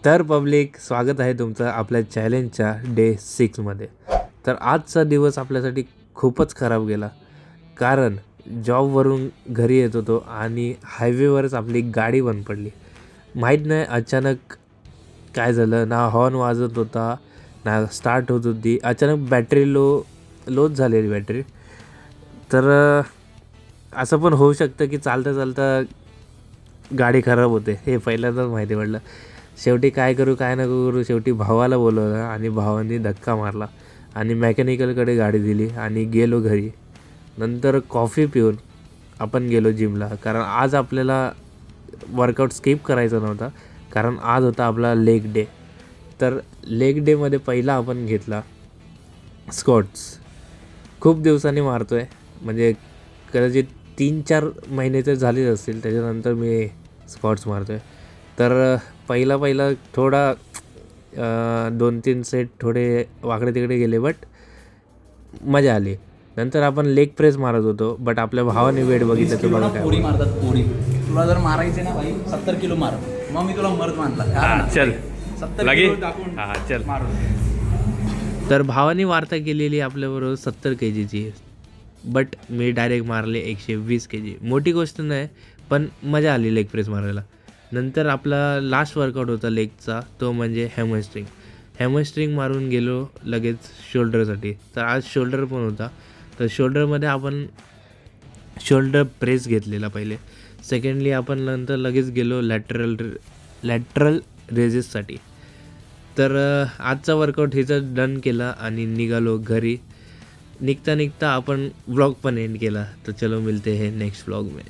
तर पब्लिक, स्वागत आहे तुमचं आपल्या चॅलेंजच्या डे 6मध्ये. तर आजचा दिवस आपल्यासाठी खूपच खराब गेला, कारण जॉबवरून घरी येत होतो आणि हायवेवरच आपली गाडी बंद पडली. माहीत नाही अचानक काय झालं, ना हॉर्न वाजत होता ना स्टार्ट होत होती. अचानक बॅटरी लोच झालेली बॅटरी. तर असं पण होऊ शकतं की चालता चालता गाडी खराब होते, हे पहिल्यांदाच माहिती पडलं. शेवटी काय करू काय नको करू, शेवटी भावाला बोलवलं आणि भावाने धक्का मारला आणि मेकॅनिकलकडे गाडी दिली आणि गेलो घरी. नंतर कॉफी पिऊन आपण गेलो जिमला, कारण आज आपल्याला वर्कआउट स्किप करायचा नव्हता, कारण आज होता आपला लेग डे. तर लेग डेमध्ये पहिला आपण घेतला स्क्वॉट्स. खूप दिवसांनी मारतो आहे, म्हणजे कदाचित 3-4 महिने तर झालेच असतील त्याच्यानंतर मी स्क्वॉट्स मारतो आहे. तर पहिला थोडा 2-3 सेट थोडे वाकडे तिकडे गेले, बट मजा आली. नंतर आपण लेग प्रेस मारत होतो, बट आपल्या भावाने वेट बघितलं तर बघा पोरी काय. मारतात पोरी. तुला जर मारायचे ना भाई 70 किलो मार, मग मी तुला मर्द मानला. चल 70 लगे. किलो टाकून चल. मारून. तर भावाने वार्ता केलेली आपल्याबरोबर 70 kgची, बट मी डायरेक्ट मारले 120 kg. मोठी गोष्ट नाही, पण मजा आली लेग प्रेस मारायला. नंतर आपला लास्ट वर्कआउट होता लेगचा, तो म्हणजे हॅमस्ट्रिंग. हॅमस्ट्रिंग मारून गेलो लगेच शोल्डरसाठी. तर आज शोल्डर पण होता, तर शोल्डरमध्ये आपण शोल्डर प्रेस घेतलेला पहिले. सेकंडली आपण नंतर लगेच गेलो लॅटरल रेजेससाठी. तर आजचा वर्कआउट हिचं डन केला आणि निघालो घरी. निघता आपण व्लॉग पण एंड केला. तर चलो मिलते हैं नेक्स्ट व्लॉग में.